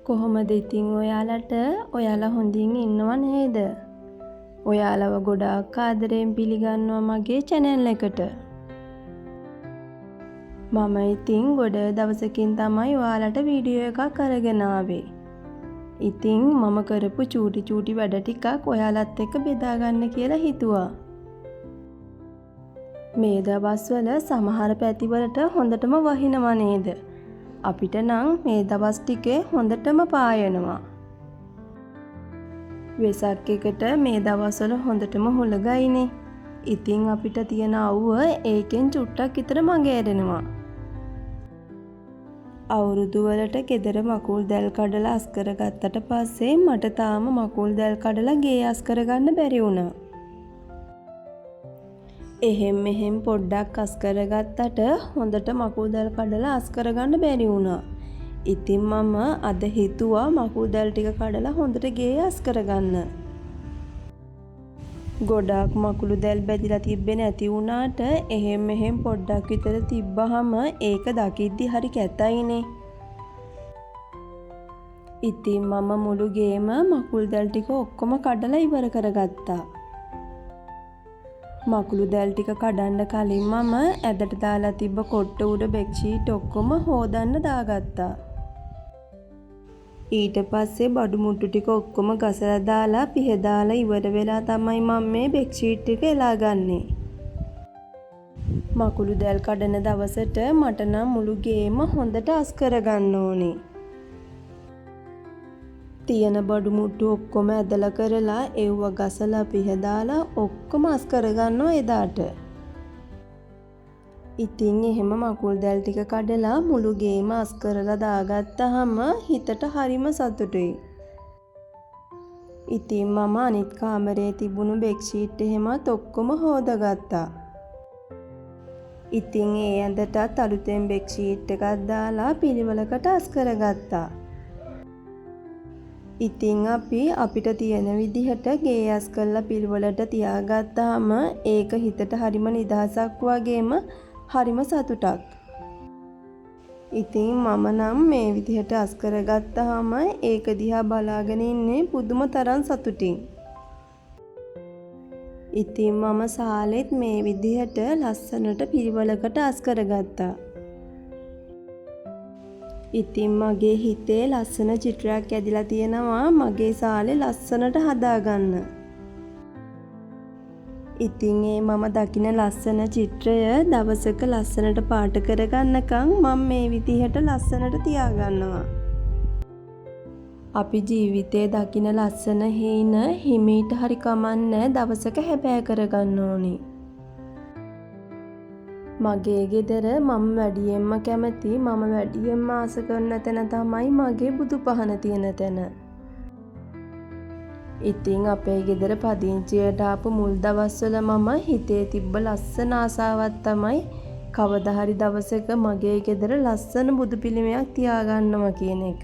කොහොමද ඉතින් ඔයාලා හොඳින් ඉන්නව නේද? ඔයාලව ගොඩාක් ආදරයෙන් පිළිගන්නවා මගේ channel එකට. මම ඉතින් ගොඩ දවසකින් තමයි ඔයාලට වීඩියෝ එකක් අරගෙන ආවේ. ඉතින් මම කරපු චූටි වැඩ ටිකක් ඔයාලත් එක්ක බෙදා ගන්න කියලා හිතුවා. මේ දවස්වල සමහර පැතිවලට හොඳටම වහිනව නේද? අපිට නම් මේ දවස් ටිකේ හොඳටම පායනවා. වෙසක් එකට මේ දවස්වල හොඳටම හුලගයිනේ. ඉතින් අපිට තියෙන අවුව ඒකෙන් චුට්ටක් විතර මගහැරෙනවා. අවුරුදු වලට ගෙදර මකුල් දැල් කඩලා අස් කරගත්තට පස්සේ මට තාම මකුල් දැල් කඩලා ගේ අස් කරගන්න බැරි වුණා. එහෙම් පොඩ්ඩක් අස් කරගත්තට හොඳට මකුල් දැල් කඩලා අස් කරගන්න බැරි වුණා. ඉතින් මම අද හිතුවා මකුල් දැල් ටික කඩලා හොඳට ගේ අස් කරගන්න. ගොඩාක් මකුළු දැල් බැදිලා තිබ්බේ නැති වුණාට එහෙම් පොඩ්ඩක් විතර තිබ්බහම ඒක දකිද්දි හරි කැතයිනේ. ඉතින් මම මුළු ගේම මකුළු දැල් ටික ඔක්කොම කඩලා ඉවර කරගත්තා. මකුළු දැල් ටික කඩන්න කලින් මම ඇදට දාලා තිබ්බ කොට්ට උඩ බෙඩ්ෂීට් ඔක්කොම හොදන්න දාගත්තා. ඊට පස්සේ බඩු මුට්ටු ටික ඔක්කොම ගසලා දාලා පිහදාලා ඉවර වෙලා තමයි මම මේ බෙඩ්ෂීට් ටික එලාගන්නේ. මකුළු දැල් කඩන දවසට මට නම් මුළු ගේම හොඳට අස් කරගන්න ඕනේ. තියෙන බඩු මුට්ටු ඔක්කොම ඇදලා කරලා ඒව ගසලා පිහදාලා ඔක්කොම අස් කරගන්නවා එදාට. ඉතින් එහෙම මකුල් දැල් ටික කඩලා මුළු ගේම අස් කරලා දාගත්තාම හිතට හරිම සතුටුයි. ඉතින් මම අනිත් කාමරේ තිබුණු බෙඩ්ෂීට් එහෙමත් ඔක්කොම හොදගත්තා. ඉතින් ඒ ඇඳටත් අලුතෙන් බෙඩ්ෂීට් එකක් දාලා පිළිවෙලකට අස් කරගත්තා. ඉතින් අපිට තියෙන විදිහට ගේ අස් කරලා පිළිවෙලට තියාගත්තාම ඒක හිතට හරිම නිදහසක් වගේම හරිම සතුටක්. ඉතින් මම නම් මේ විදිහට අස් කරගත්තාම ඒක දිහා බලාගෙන ඉන්නේ පුදුම තරම් සතුටින්. ඉතින් මම සාලෙත් මේ විදිහට ලස්සනට පිළිවෙලකට අස් කරගත්තා. ඉතින් මගේ හිතේ ලස්සන චිත්‍රයක් ඇදිලා තියෙනවා මගේ සාලේ ලස්සනට හදාගන්න. ඉතින් මම දකින ලස්සන චිත්‍රය දවසක ලස්සනට පාට කරගන්නකම් මම මේ විදිහට ලස්සනට තියාගන්නවා. අපි ජීවිතේ දකින ලස්සන හේන හිමීට හරි කමන්නේ දවසක හැබෑ කරගන්න ඕනේ. මගේ ගෙදර මම වැඩියෙන්ම කැමති මම වැඩියෙන්ම ආස කරන තැන තමයි මගේ බුදු පහන තියෙන තැන. ඉතින් අපේ ගෙදර පදිංචියට ආපු මුල් දවස්වල මම හිතේ තිබ්බ ලස්සන ආසාවක් තමයි කවදා හරි දවසක මගේ ගෙදර ලස්සන බුදු පිළිමයක් තියාගන්නවා කියන එක.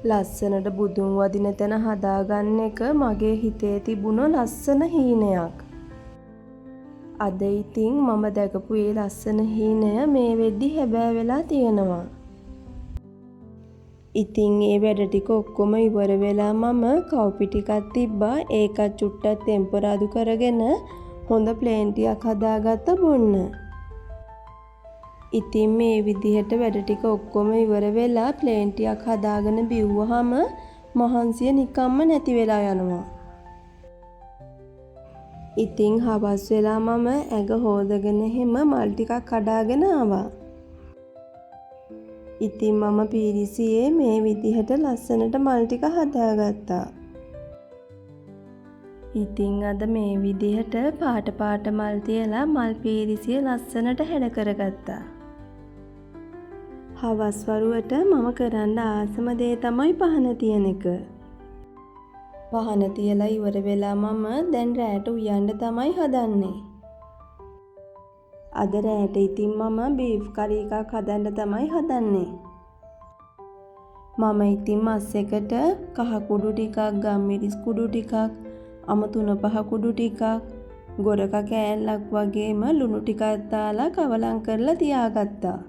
ලස්සනට බුදුන් වදින තැන හදාගන්න එක මගේ හිතේ තිබුණ ලස්සන හීනයක්. අද ඉතින් මම දැකපු ඒ ලස්සන හීනය මේ වෙද්දි හැබෑ වෙලා තියෙනවා. ඉතින් ඒ වැඩ ටික ඔක්කොම ඉවර වෙලා මම කව්පි ටිකක් තිබ්බා ඒකත් චුට්ටක් ටෙම්පරාදු කරගෙන හොඳ ප්ලේන් ටිකක් හදාගත්ත බොන්න. ඉතින් මේ විදිහට වැඩ ටික ඔක්කොම ඉවර වෙලා ප්ලේන් ටිකක් හදාගෙන බිව්වහම මහන්සිය නිකම්ම නැති වෙලා යනවා. ඉතින් හවස් වෙලා මම ඇඟ හොදගෙන එහෙම මල් ටිකක් කඩාගෙන ආවා. ඉතින් මම පීරිසියේ මේ විදිහට ලස්සනට මල් ටික හදාගත්තා. ඉතින් අද මේ විදිහට පාට මල් තියලා මල් පීරිසිය ලස්සනට හැඩ කරගත්තා. හවස් වරුවට මම කරන්න ආසම දේ තමයි පහන තියන එක. පහන තියලා ඉවර වෙලා මම දැන් රෑට උයන්න තමයි හදන්නේ. අද රෑට ඉතින් මම බීෆ් කරි එකක් හදන්න තමයි හදන්නේ. මම ඉතින් මස් එකට කහ කුඩු ටිකක්, ගම්මිරිස් කුඩු ටිකක්, අමු තුන පහ කුඩු ටිකක්, ගොරක කෑල්ලක් වගේම ලුණු ටිකක් දාලා කවලම් කරලා තියාගත්තා.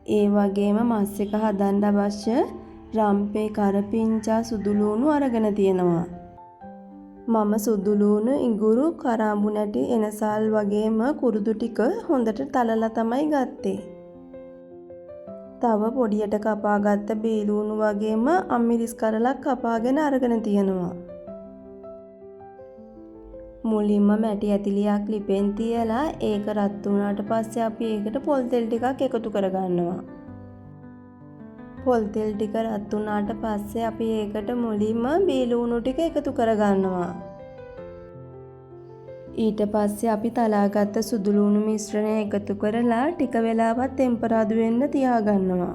ඒ වගේම මස් එක හදන්න අවශ්‍ය රම්පේ කරපිංචා සුදුලූණු අරගෙන තියෙනවා. මම සුදුලූණු ඉඟුරු කරාඹු නැටි එනසල් වගේම කුරුදු ටික හොඳට තලලා තමයි ගත්තේ. තව පොඩියට කපාගත්ත බීලූණු වගේම අම්මිරිස් කරලක් කපාගෙන අරගෙන තියෙනවා. මුලින්ම මැටි ඇතිලියක් ලිපෙන් තියලා ඒක රත් වුණාට පස්සේ අපි ඒකට පොල් තෙල් ටිකක් එකතු කරගන්නවා. පොල් තෙල් ටික රත් වුණාට පස්සේ අපි ඒකට මුලින්ම බීලූණු ටික එකතු කරගන්නවා. ඊට පස්සේ අපි තලාගත්ත සුදුලූණු මිශ්‍රණය එකතු කරලා ටික වෙලාවක් ටෙම්පරාදු වෙන්න තියාගන්නවා.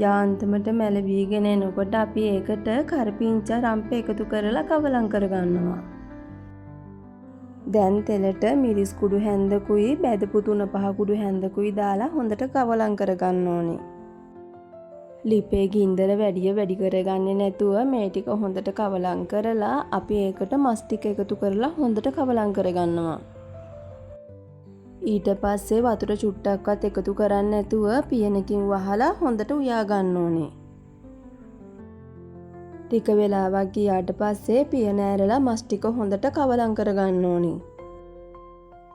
යාන්තමට මැලවීගෙන එනකොට අපි ඒකට කරපිංචා රම්පේ එකතු කරලා කවලම් කරගන්නවා. දැන් තෙලට මිරිස් කුඩු හැන්දකුයි බැදපු 3-5 කුඩු හැන්දකුයි දාලා හොඳට කවලම් කරගන්න ඕනේ. ලිපේ ගින්දර වැඩි කරගන්නේ නැතුව මේ ටික හොඳට කවලම් කරලා අපි ඒකට මස් ටික එකතු කරලා හොඳට කවලම් කරගන්නවා. ඊට පස්සේ වතුර චුට්ටක්වත් එකතු කරන්නේ නැතුව පියනකින් වහලා හොඳට උයා ගන්න ඕනේ. ටික වෙලාවක් ගියාට පස්සේ පියන ඇරලා මස් ටික හොඳට කවලම් කරගන්න ඕනේ.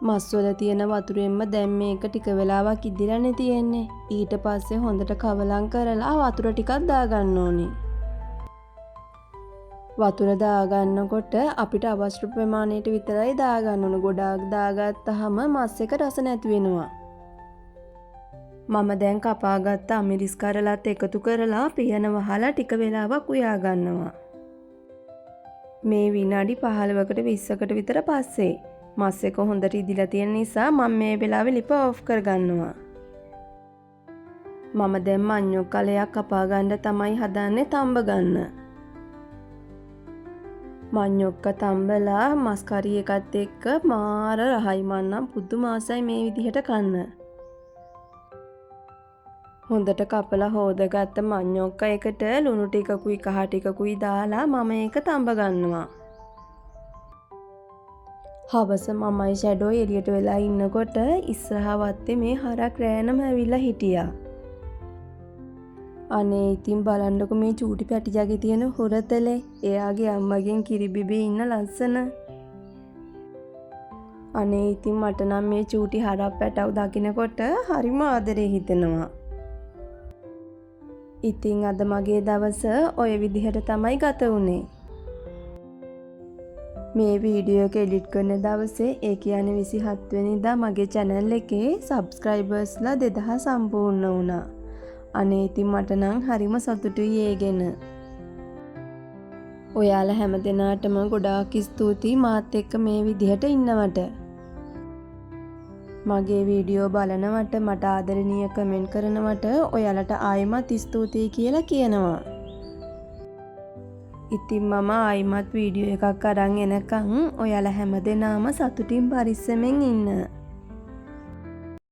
මස් වල තියෙන වතුරෙන්ම දැන් මේක ටික වෙලාවක් ඉදිරන්නේ තියෙන්නේ. ඊට පස්සේ හොඳට කවලම් කරලා වතුර ටිකක් දාගන්න ඕනේ. වතුර දාගන්නකොට අපිට අවශ්‍ය ප්‍රමාණයට විතරයි දාගන්න ඕන. ගොඩාක් දාගත්තාම මස් එක රස නැති වෙනවා. මම දැන් කපාගත්ත අමිරිස් කරලත් එකතු කරලා පියන වහලා ටික වෙලාවක් උයා ගන්නවා. මේ විනාඩි 15කට 20කට විතර පස්සේ මස් එක හොඳට ඉදිලා තියෙන නිසා මම මේ වෙලාවේ ලිප ඔෆ් කරගන්නවා. මම දැන් මඤ්ඤොක් කලයක් කපා ගන්න තමයි හදන්නේ තඹ ගන්න. මඤ්ඤොක්ක තඹලා මස් කරි එකත් එක්ක මාර රහයි මන්නම් පුදුම ආසයි මේ විදිහට කන්න. හොඳට කපලා හොදගත්ත මඤ්ඤොක්ක එකට ලුණු ටිකකුයි කහ ටිකකුයි දාලා මම ඒක තඹ ගන්නවා. හවස මමයි ෂැඩෝ එළියට වෙලා ඉන්නකොට ඉස්සරහා වත්තේ මේ හරක් රෑනම ඇවිල්ලා හිටියා. අනේ ඉතින් බලන්නකො මේ චූටි පැටියාගේ තියෙන හොරතලේ. එයාගේ අම්මගෙන් කිරි බිබී ඉන්න ලස්සන. අනේ ඉතින් මට නම් මේ චූටි හරක් පැටව දකිනකොට හරිම ආදරේ හිතෙනවා. ඉතින් අද මගේ දවස ඔය විදිහට තමයි ගත වුනේ. මේ වීඩියෝ එක එඩිට් කරන දවසේ ඒ කියන්නේ 27 වෙනිදා මගේ channel එකේ subscribersලා 2000 සම්පූර්ණ වුණා. අනේ ඉතින් මට නම් හරිම සතුටුයි ඒ ගැන. ඔයාලා හැමදෙනාටම ගොඩාක් ස්තුතියි මාත් එක්ක මේ විදිහට ඉන්නවට. මගේ වීඩියෝ බලනවට මට ආදරණීය කමෙන්ට් කරනවට ඔයාලට ආයෙමත් ස්තුතියි කියලා කියනවා. ඉතින් මම ආයිමත් වීඩියෝ එකක් අරන් එනකන් ඔයාලා හැමදෙනාම සතුටින් පරිස්සමෙන් ඉන්න.